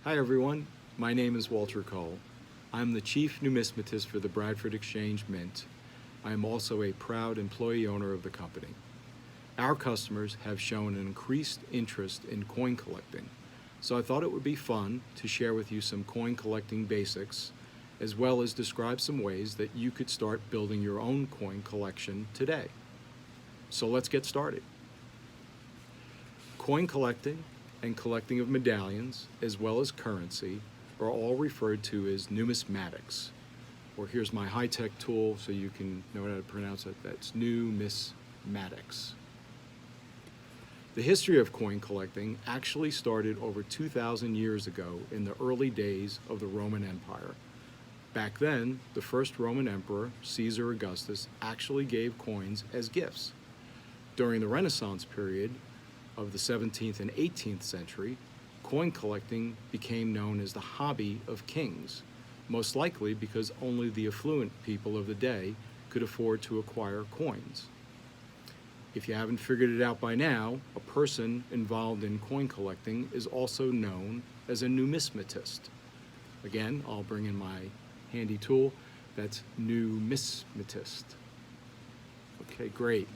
Hi everyone, my name is Walter Kole. I'm the Chief Numismatist for the Bradford Exchange Mint. I am also a proud employee owner of the company. Our customers have shown an increased interest in coin collecting, so I thought it would be fun to share with you some coin collecting basics, as well as describe some ways that you could start building your own coin collection today. So let's get started. Coin collecting and collecting of medallions, as well as currency, are all referred to as numismatics. Or here's my high-tech tool so you can know how to pronounce it. That's numismatics. The history of coin collecting actually started over 2,000 years ago in the early days of the Roman Empire. Back then, the first Roman emperor, Caesar Augustus, actually gave coins as gifts. During the Renaissance period of the 17th and 18th century, coin collecting became known as the hobby of kings, most likely because only the affluent people of the day could afford to acquire coins. If you haven't figured it out by now, a person involved in coin collecting is also known as a numismatist. Again, I'll bring in my handy tool. That's numismatist. Okay, great.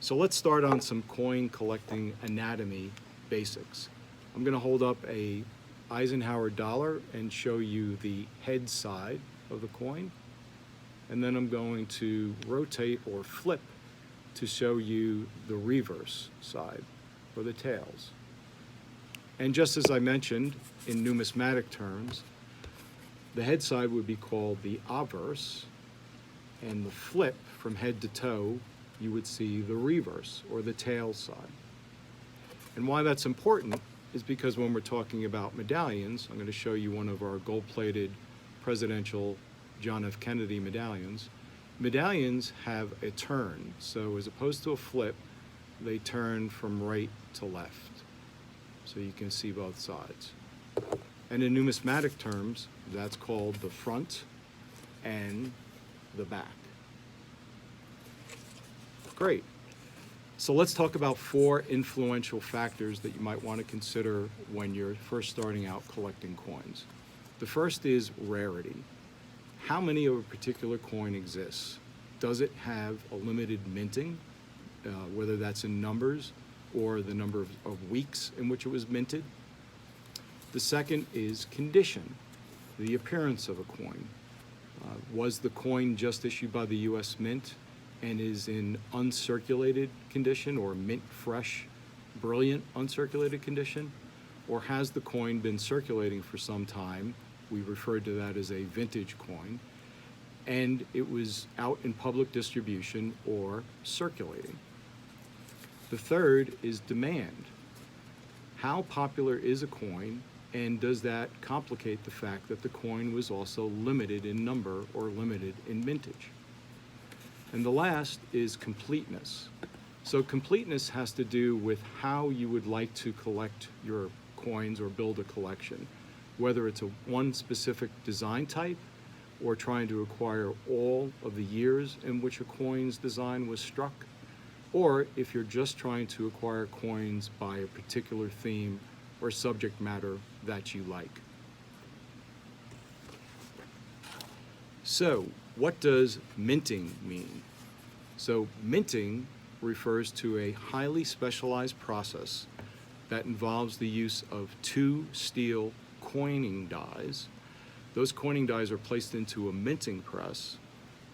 So let's start on some coin collecting anatomy basics. I'm going to hold up a Eisenhower dollar and show you the head side of the coin. And then I'm going to rotate or flip to show you the reverse side, or the tails. And just as I mentioned, in numismatic terms, the head side would be called the obverse, and the flip from head to toe, you would see the reverse, or the tail side. And why that's important is because when we're talking about medallions, I'm going to show you one of our gold-plated presidential John F. Kennedy medallions. Medallions have a turn, so as opposed to a flip, they turn from right to left. So you can see both sides. And in numismatic terms, that's called the front and the back. Great. So let's talk about 4 influential factors that you might want to consider when you're first starting out collecting coins. The first is rarity. How many of a particular coin exists? Does it have a limited minting, whether that's in numbers or the number of weeks in which it was minted? The second is condition, the appearance of a coin. Was the coin just issued by the U.S. Mint and is in uncirculated condition, or mint fresh, brilliant uncirculated condition? Or has the coin been circulating for some time? We referred to that as a vintage coin, and it was out in public distribution or circulating. The third is demand. How popular is a coin, and does that complicate the fact that the coin was also limited in number or limited in mintage? And the last is completeness. So completeness has to do with how you would like to collect your coins or build a collection, whether it's one specific design type or trying to acquire all of the years in which a coin's design was struck, or if you're just trying to acquire coins by a particular theme or subject matter that you like. So, what does minting mean? So, minting refers to a highly specialized process that involves the use of 2 steel coining dies. Those coining dies are placed into a minting press,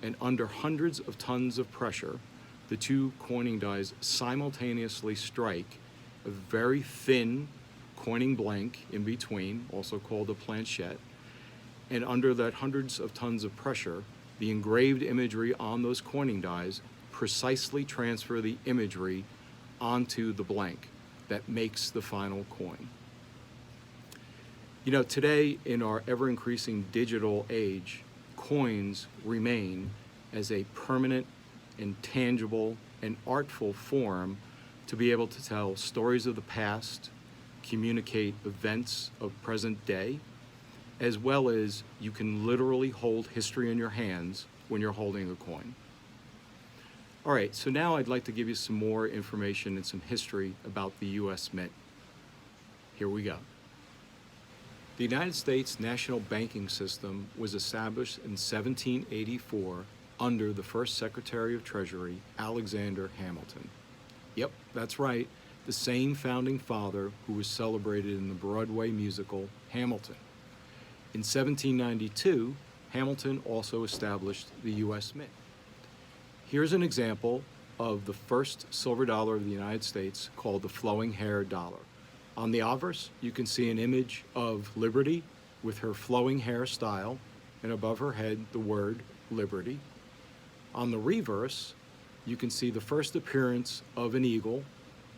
and under hundreds of tons of pressure, the 2 coining dies simultaneously strike a very thin coining blank in between, also called a planchette, and under that hundreds of tons of pressure, the engraved imagery on those coining dies precisely transfer the imagery onto the blank that makes the final coin. You know, today in our ever-increasing digital age, coins remain as a permanent and tangible and artful form to be able to tell stories of the past, communicate events of present day, as well as you can literally hold history in your hands when you're holding a coin. All right, so now I'd like to give you some more information and some history about the U.S. Mint. Here we go. The United States national banking system was established in 1784 under the first Secretary of Treasury, Alexander Hamilton. Yep, that's right, the same founding father who was celebrated in the Broadway musical Hamilton. In 1792, Hamilton also established the U.S. Mint. Here's an example of the first silver dollar of the United States called the flowing hair dollar. On the obverse, you can see an image of Liberty with her flowing hairstyle, and above her head, the word Liberty. On the reverse, you can see the first appearance of an eagle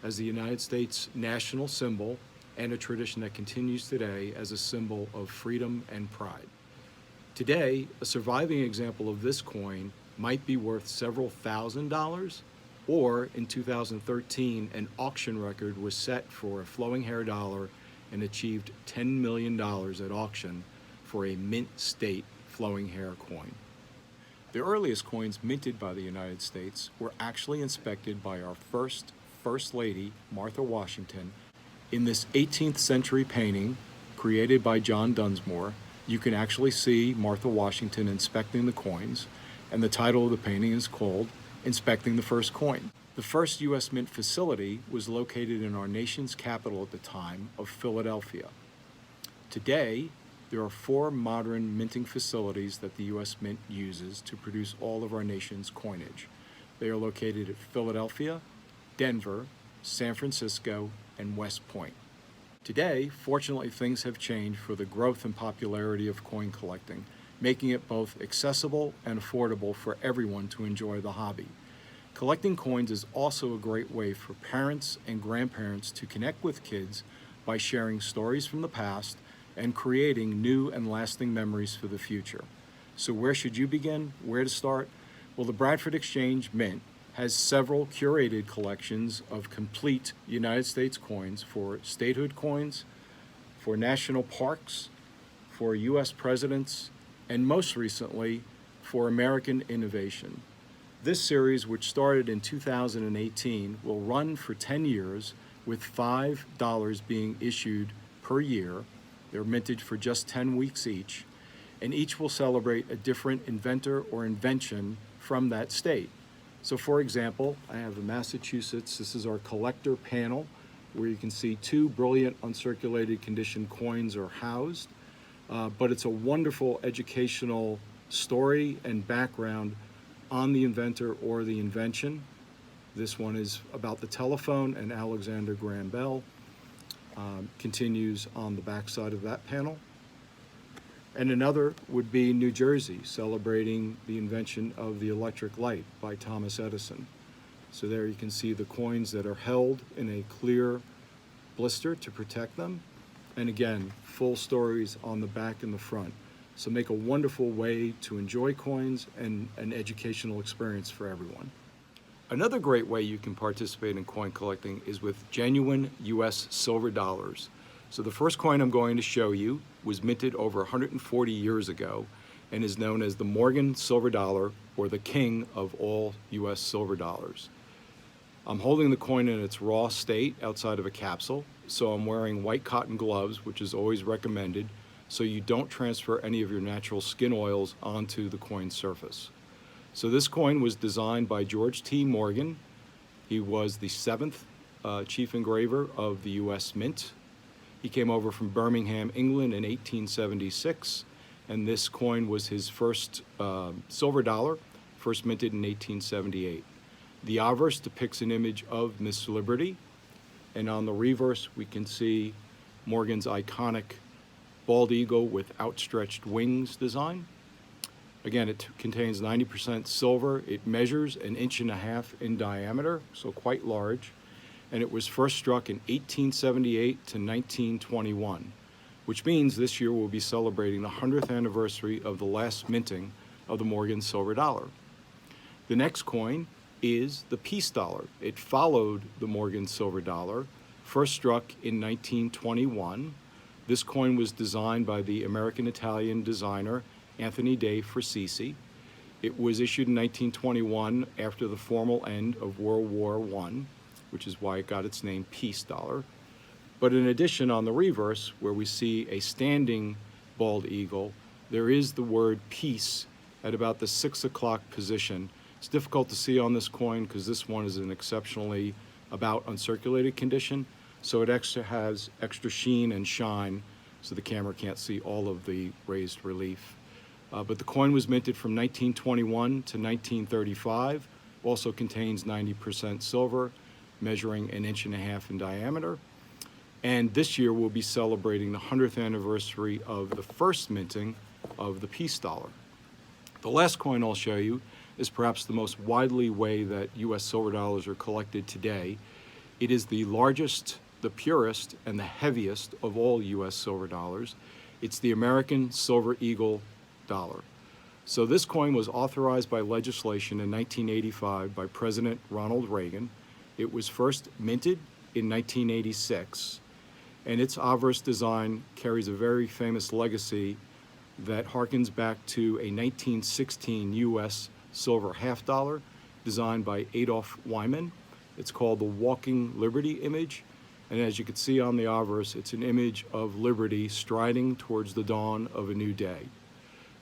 as the United States national symbol, and a tradition that continues today as a symbol of freedom and pride. Today, a surviving example of this coin might be worth several $1,000s, or in 2013, an auction record was set for a flowing hair dollar and achieved $10 million at auction for a mint state flowing hair coin. The earliest coins minted by the United States were actually inspected by our First Lady, Martha Washington. In this 18th century painting created by John Dunsmore, you can actually see Martha Washington inspecting the coins, and the title of the painting is called Inspecting the First Coin. The first U.S. Mint facility was located in our nation's capital at the time of Philadelphia. Today, there are 4 modern minting facilities that the U.S. Mint uses to produce all of our nation's coinage. They are located at Philadelphia, Denver, San Francisco, and West Point. Today, fortunately, things have changed for the growth and popularity of coin collecting, making it both accessible and affordable for everyone to enjoy the hobby. Collecting coins is also a great way for parents and grandparents to connect with kids by sharing stories from the past and creating new and lasting memories for the future. So where should you begin? Where to start? Well, the Bradford Exchange Mint has several curated collections of complete United States coins for statehood coins, for national parks, for U.S. presidents, and most recently, for American innovation. This series, which started in 2018, will run for 10 years with $5 being issued per year. They're minted for just 10 weeks each, and each will celebrate a different inventor or invention from that state. So for example, I have the Massachusetts. This is our collector panel, where you can see 2 brilliant uncirculated condition coins are housed. But it's a wonderful educational story and background on the inventor or the invention. This one is about the telephone, and Alexander Graham Bell continues on the back side of that panel. And another would be New Jersey, celebrating the invention of the electric light by Thomas Edison. So there you can see the coins that are held in a clear blister to protect them. And again, full stories on the back and the front. So make a wonderful way to enjoy coins and an educational experience for everyone. Another great way you can participate in coin collecting is with genuine U.S. silver dollars. So the first coin I'm going to show you was minted over 140 years ago and is known as the Morgan silver dollar, or the king of all U.S. silver dollars. I'm holding the coin in its raw state outside of a capsule, so I'm wearing white cotton gloves, which is always recommended, so you don't transfer any of your natural skin oils onto the coin surface. So this coin was designed by George T. Morgan. He was the 7th chief engraver of the U.S. Mint. He came over from Birmingham, England in 1876, and this coin was his first silver dollar, first minted in 1878. The obverse depicts an image of Miss Liberty, and on the reverse we can see Morgan's iconic bald eagle with outstretched wings design. Again, it contains 90% silver. It measures 1.5 inches in diameter, so quite large. And it was first struck in 1878 to 1921, which means this year we'll be celebrating the 100th anniversary of the last minting of the Morgan silver dollar. The next coin is the peace dollar. It followed the Morgan silver dollar, first struck in 1921. This coin was designed by the American-Italian designer Anthony de Frassisi. It was issued in 1921 after the formal end of World War I, which is why it got its name Peace Dollar. But in addition, on the reverse, where we see a standing bald eagle, there is the word peace at about the 6 o'clock position. It's difficult to see on this coin because this one is an exceptionally about uncirculated condition, so it has extra sheen and shine, so the camera can't see all of the raised relief. But the coin was minted from 1921 to 1935, also contains 90% silver, measuring 1.5 inches in diameter. And this year we'll be celebrating the 100th anniversary of the first minting of the peace dollar. The last coin I'll show you is perhaps the most widely way that U.S. silver dollars are collected today. It is the largest, the purest, and the heaviest of all U.S. silver dollars. It's the American Silver Eagle dollar. So this coin was authorized by legislation in 1985 by President Ronald Reagan. It was first minted in 1986, and its obverse design carries a very famous legacy that harkens back to a 1916 U.S. silver half dollar designed by Adolph Wyman. It's called the Walking Liberty image, and as you can see on the obverse, it's an image of liberty striding towards the dawn of a new day.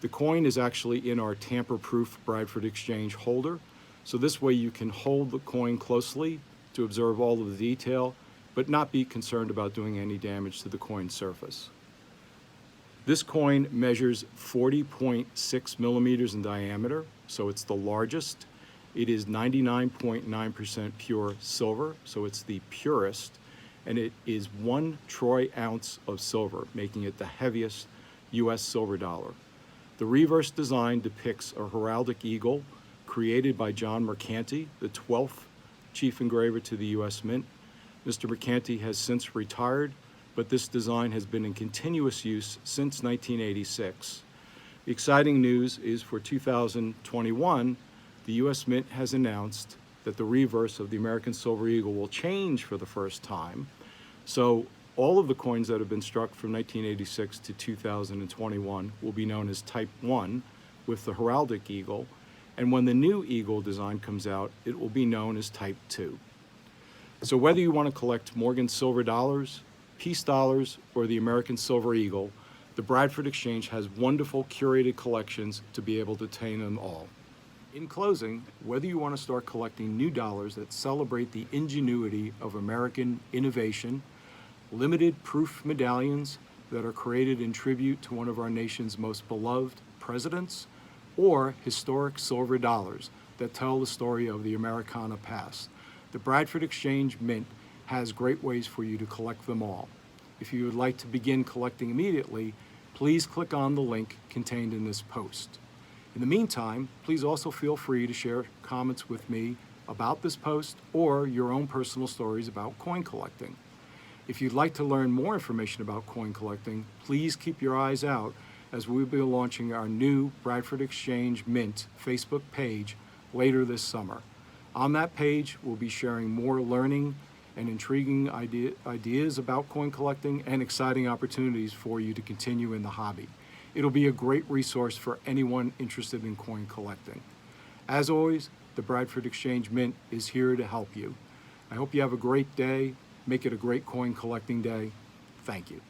The coin is actually in our tamper-proof Bradford Exchange holder, so this way you can hold the coin closely to observe all of the detail, but not be concerned about doing any damage to the coin surface. This coin measures 40.6 millimeters in diameter, so it's the largest. It is 99.9% pure silver, so it's the purest, and it is 1 troy ounce of silver, making it the heaviest U.S. silver dollar. The reverse design depicts a heraldic eagle created by John Mercanti, the 12th chief engraver to the U.S. Mint. Mr. Mercanti has since retired, but this design has been in continuous use since 1986. The exciting news is for 2021, the U.S. Mint has announced that the reverse of the American Silver Eagle will change for the first time. So all of the coins that have been struck from 1986 to 2021 will be known as Type 1 with the heraldic eagle, and when the new eagle design comes out, it will be known as Type 2. So whether you want to collect Morgan silver dollars, peace dollars, or the American Silver Eagle, the Bradford Exchange has wonderful curated collections to be able to attain them all. In closing, whether you want to start collecting new dollars that celebrate the ingenuity of American innovation, limited proof medallions that are created in tribute to one of our nation's most beloved presidents, or historic silver dollars that tell the story of the Americana past, the Bradford Exchange Mint has great ways for you to collect them all. If you would like to begin collecting immediately, please click on the link contained in this post. In the meantime, please also feel free to share comments with me about this post or your own personal stories about coin collecting. If you'd like to learn more information about coin collecting, please keep your eyes out as we'll be launching our new Bradford Exchange Mint Facebook page later this summer. On that page, we'll be sharing more learning and intriguing ideas about coin collecting and exciting opportunities for you to continue in the hobby. It'll be a great resource for anyone interested in coin collecting. As always, the Bradford Exchange Mint is here to help you. I hope you have a great day. Make it a great coin collecting day. Thank you.